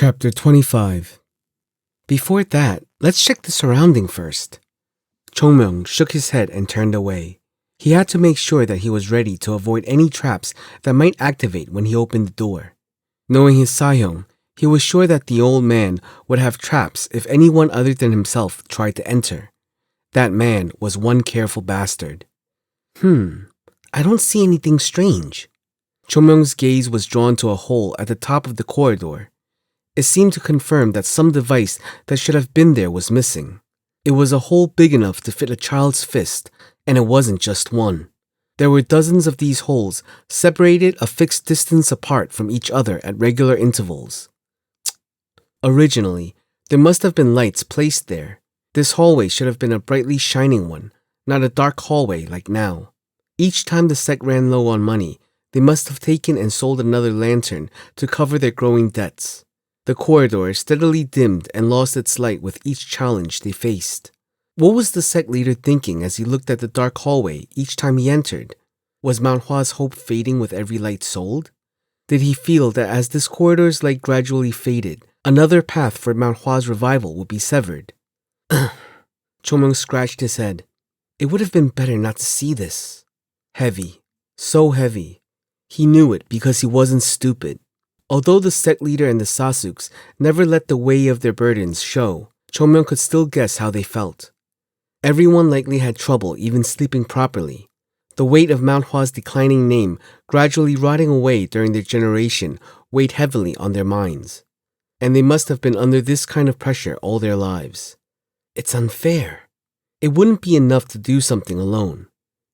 Chapter 25. Before that, let's check the surrounding first. Jongnam shook his head and turned away. He had to make sure that he was ready to avoid any traps that might activate when he opened the door. Knowing his Sahyong, he was sure that the old man would have traps if anyone other than himself tried to enter. That man was one careful bastard. I don't see anything strange. Chomyoung's gaze was drawn to a hole at the top of the corridor. It seemed to confirm that some device that should have been there was missing. It was a hole big enough to fit a child's fist, and it wasn't just one. There were dozens of these holes, separated a fixed distance apart from each other at regular intervals. Originally, there must have been lights placed there. This hallway should have been a brightly shining one, not a dark hallway like now. Each time the sect ran low on money, they must have taken and sold another lantern to cover their growing debts. The corridor steadily dimmed and lost its light with each challenge they faced. What was the sect leader thinking as he looked at the dark hallway each time he entered? Was Mount Hua's hope fading with every light sold? Did he feel that as this corridor's light gradually faded, another path for Mount Hua's revival would be severed? Chomyoung scratched his head. It would have been better not to see this. Heavy. So heavy. He knew it because he wasn't stupid. Although the sect leader and the Sasuks never let the weight of their burdens show, Chomyoung could still guess how they felt. Everyone likely had trouble even sleeping properly. The weight of Mount Hua's declining name gradually rotting away during their generation weighed heavily on their minds. And they must have been under this kind of pressure all their lives. It's unfair. It wouldn't be enough to do something alone.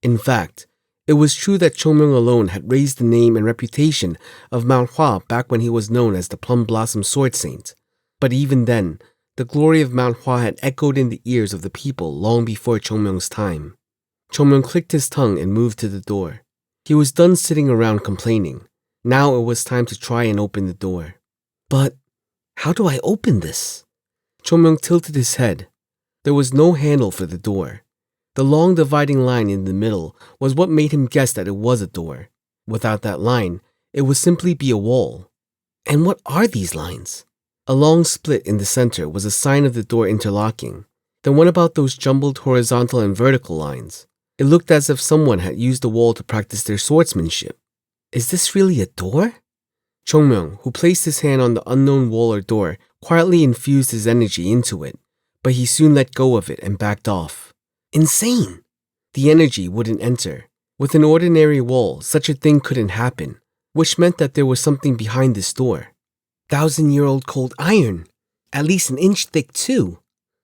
In fact, it was true that Chomyoung alone had raised the name and reputation of Mount Hua back when he was known as the Plum Blossom Sword Saint. But even then, the glory of Mount Hua had echoed in the ears of the people long before Chomyoung's time. Chomyoung clicked his tongue and moved to the door. He was done sitting around complaining. Now it was time to try and open the door. But how do I open this? Chomyoung tilted his head. There was no handle for the door. The long dividing line in the middle was what made him guess that it was a door. Without that line, it would simply be a wall. And what are these lines? A long split in the center was a sign of the door interlocking. Then what about those jumbled horizontal and vertical lines? It looked as if someone had used the wall to practice their swordsmanship. Is this really a door? Chomyoung, who placed his hand on the unknown wall or door, quietly infused his energy into it, but he soon let go of it and backed off. Insane! The energy wouldn't enter. With an ordinary wall, such a thing couldn't happen, which meant that there was something behind this door. 1,000-year-old cold iron. At least an inch thick too.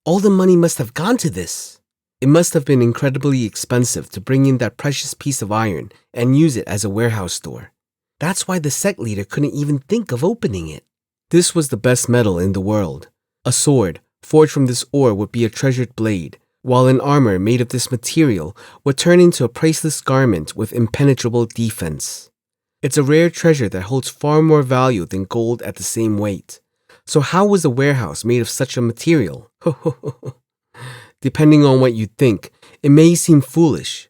All the money must have gone to this. It must have been incredibly expensive to bring in that precious piece of iron and use it as a warehouse door. That's why the sect leader couldn't even think of opening it. This was the best metal in the world. A sword, forged from this ore, would be a treasured blade, while an armor made of this material would turn into a priceless garment with impenetrable defense. It's a rare treasure that holds far more value than gold at the same weight. So how was a warehouse made of such a material? Depending on what you think, it may seem foolish.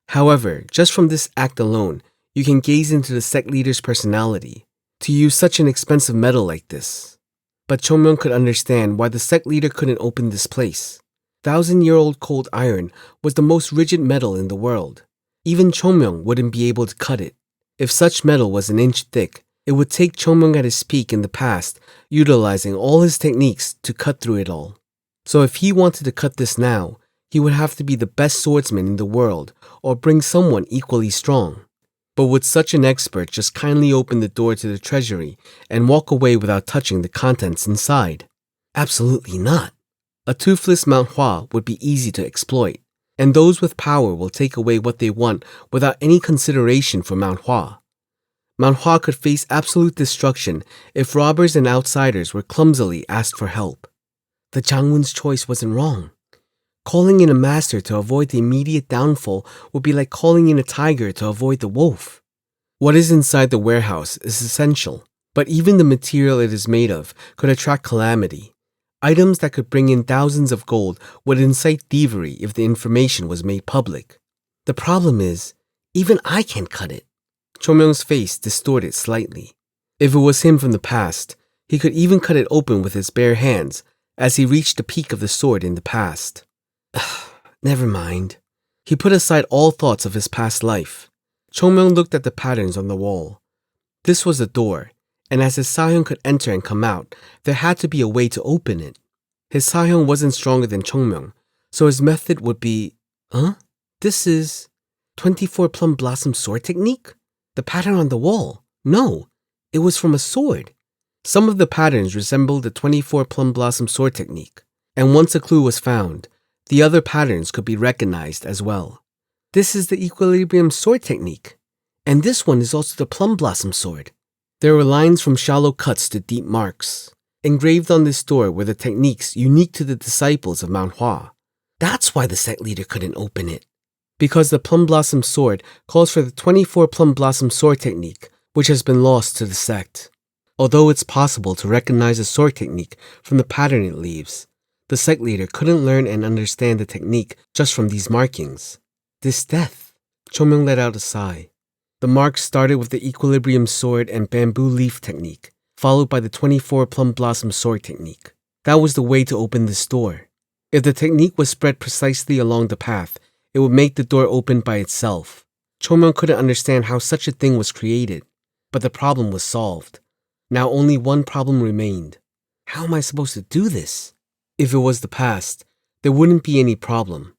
However, just from this act alone, you can gaze into the sect leader's personality, to use such an expensive metal like this. But Chomyoung could understand why the sect leader couldn't open this place. 1,000-year-old cold iron was the most rigid metal in the world. Even Chomyoung wouldn't be able to cut it. If such metal was an inch thick, it would take Chomyoung at his peak in the past, utilizing all his techniques to cut through it all. So if he wanted to cut this now, he would have to be the best swordsman in the world or bring someone equally strong. But would such an expert just kindly open the door to the treasury and walk away without touching the contents inside? Absolutely not. A toothless Mount Hua would be easy to exploit, and those with power will take away what they want without any consideration for Mount Hua. Mount Hua could face absolute destruction if robbers and outsiders were clumsily asked for help. The Jangwon's choice wasn't wrong. Calling in a master to avoid the immediate downfall would be like calling in a tiger to avoid the wolf. What is inside the warehouse is essential, but even the material it is made of could attract calamity. Items that could bring in thousands of gold would incite thievery if the information was made public. The problem is, even I can't cut it. Chomyoung's face distorted slightly. If it was him from the past, He could even cut it open with his bare hands as he reached the peak of the sword in the past. Never mind. He put aside all thoughts of his past life. Chongmyung looked at the patterns on the wall. This was a door, and as his Sahyung could enter and come out, there had to be a way to open it. His Sahyung wasn't stronger than Chongmyung, so his method would be, This is 24 plum blossom sword technique? The pattern on the wall. No, it was from a sword. Some of the patterns resembled the 24 plum blossom sword technique, and once a clue was found, the other patterns could be recognized as well. This is the equilibrium sword technique, and this one is also the plum blossom sword. There were lines from shallow cuts to deep marks. Engraved on this door were the techniques unique to the disciples of Mount Hua. That's why the sect leader couldn't open it. Because the plum blossom sword calls for the 24 plum blossom sword technique, which has been lost to the sect. Although it's possible to recognize a sword technique from the pattern it leaves, the sect leader couldn't learn and understand the technique just from these markings. This death. Chongmyung let out a sigh. The marks started with the equilibrium sword and bamboo leaf technique, followed by the 24 plum blossom sword technique. That was the way to open this door. If the technique was spread precisely along the path, it would make the door open by itself. Chongmyung couldn't understand how such a thing was created, but the problem was solved. Now only one problem remained. How am I supposed to do this? If it was the past, there wouldn't be any problem.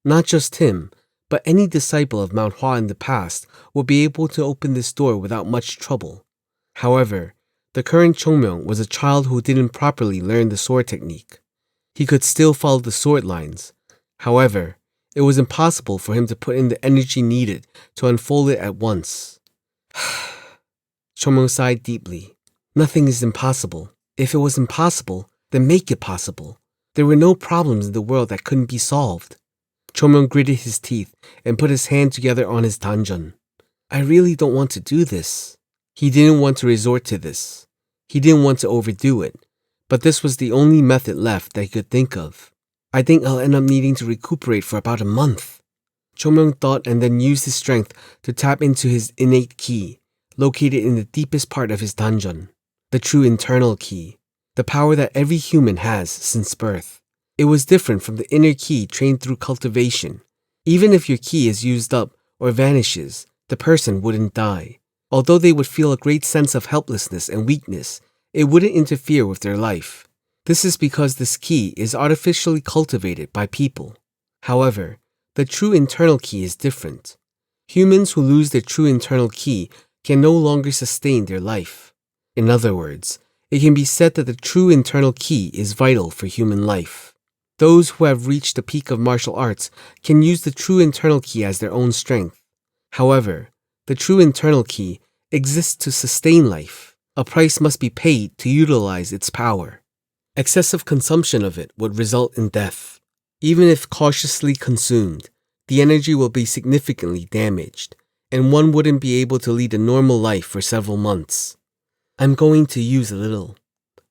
Not just him, but any disciple of Mount Hua in the past would be able to open this door without much trouble. However, the current Chongmyung was a child who didn't properly learn the sword technique. He could still follow the sword lines. However, it was impossible for him to put in the energy needed to unfold it at once. Chongmyung sighed deeply. Nothing is impossible. If it was impossible, then make it possible. There were no problems in the world that couldn't be solved. Chongmyung gritted his teeth and put his hand together on his danjeon. I really don't want to do this. He didn't want to resort to this. He didn't want to overdo it, but this was the only method left that he could think of. I think I'll end up needing to recuperate for about a month. Chongmyung thought and then used his strength to tap into his innate ki, located in the deepest part of his danjeon, the true internal ki, the power that every human has since birth. It was different from the inner ki trained through cultivation. Even if your ki is used up or vanishes, the person wouldn't die. Although they would feel a great sense of helplessness and weakness, it wouldn't interfere with their life. This is because this ki is artificially cultivated by people. However, the true internal ki is different. Humans who lose their true internal ki can no longer sustain their life. In other words, it can be said that the true internal ki is vital for human life. Those who have reached the peak of martial arts can use the true internal ki as their own strength. However, the true internal ki exists to sustain life. A price must be paid to utilize its power. Excessive consumption of it would result in death. Even if cautiously consumed, the energy will be significantly damaged, and one wouldn't be able to lead a normal life for several months. I'm going to use a little.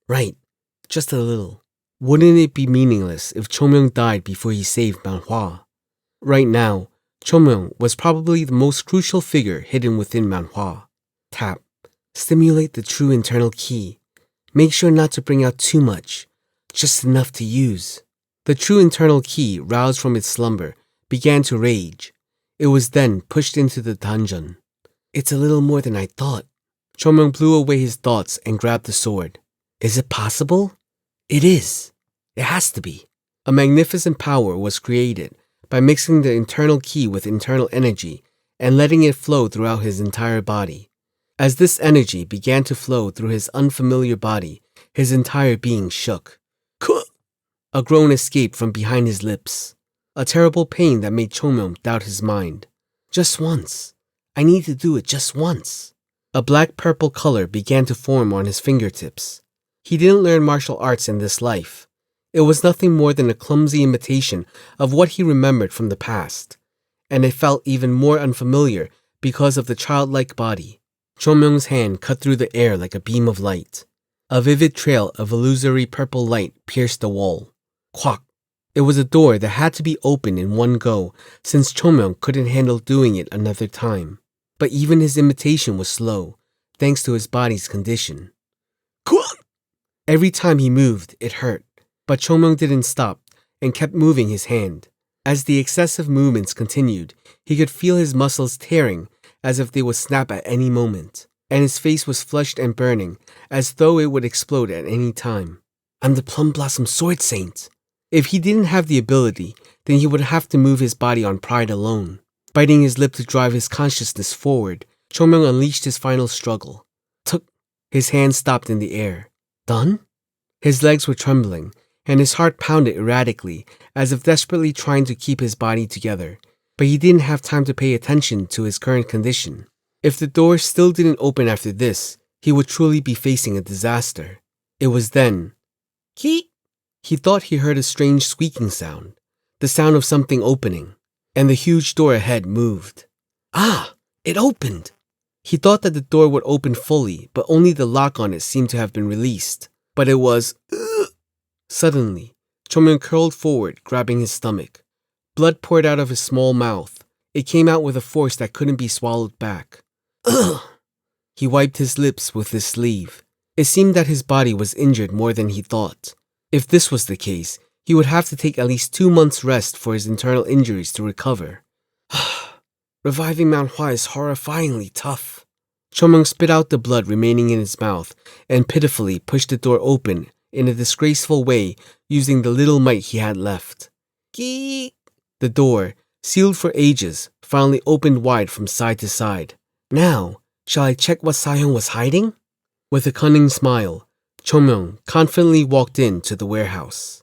Right, just a little. Wouldn't it be meaningless if Chongmyung died before he saved Mount Hua? Right now, Chongmyung was probably the most crucial figure hidden within Mount Hua. Tap. Stimulate the true internal ki. Make sure not to bring out too much, just enough to use. The true internal ki, roused from its slumber, began to rage. It was then pushed into the danjeon. It's a little more than I thought. Chongmyung blew away his thoughts and grabbed the sword. Is it possible? It is. It has to be. A magnificent power was created by mixing the internal ki with internal energy and letting it flow throughout his entire body. As this energy began to flow through his unfamiliar body, his entire being shook. Kuh! A groan escaped from behind his lips. A terrible pain that made Chongmyung doubt his mind. Just once. I need to do it just once. A black-purple color began to form on his fingertips. He didn't learn martial arts in this life. It was nothing more than a clumsy imitation of what he remembered from the past, and it felt even more unfamiliar because of the childlike body. Chongmyung's hand cut through the air like a beam of light. A vivid trail of illusory purple light pierced the wall. Quack! It was a door that had to be opened in one go since Chongmyung couldn't handle doing it another time. But even his imitation was slow, thanks to his body's condition. Quack! Every time he moved, it hurt, but Chongmyung didn't stop and kept moving his hand. As the excessive movements continued, he could feel his muscles tearing as if they would snap at any moment, and his face was flushed and burning as though it would explode at any time. I'm the Plum Blossom Sword Saint. If he didn't have the ability, then he would have to move his body on pride alone. Biting his lip to drive his consciousness forward, Chongmyung unleashed his final struggle. His hand stopped in the air. Done? His legs were trembling, and his heart pounded erratically, as if desperately trying to keep his body together. But he didn't have time to pay attention to his current condition. If the door still didn't open after this, he would truly be facing a disaster. It was then. He thought he heard a strange squeaking sound, the sound of something opening, and the huge door ahead moved. Ah! It opened! He thought that the door would open fully, but only the lock on it seemed to have been released. But it was... Suddenly, Chongmyung curled forward, grabbing his stomach. Blood poured out of his small mouth. It came out with a force that couldn't be swallowed back. Ugh! He wiped his lips with his sleeve. It seemed that his body was injured more than he thought. If this was the case, he would have to take at least 2 months' rest for his internal injuries to recover. Reviving Mount Hua is horrifyingly tough. Chongmyung spit out the blood remaining in his mouth and pitifully pushed the door open in a disgraceful way using the little might he had left. Geek! The door, sealed for ages, finally opened wide from side to side. Now, shall I check what Sahyong was hiding? With a cunning smile, Chongmyung confidently walked into the warehouse.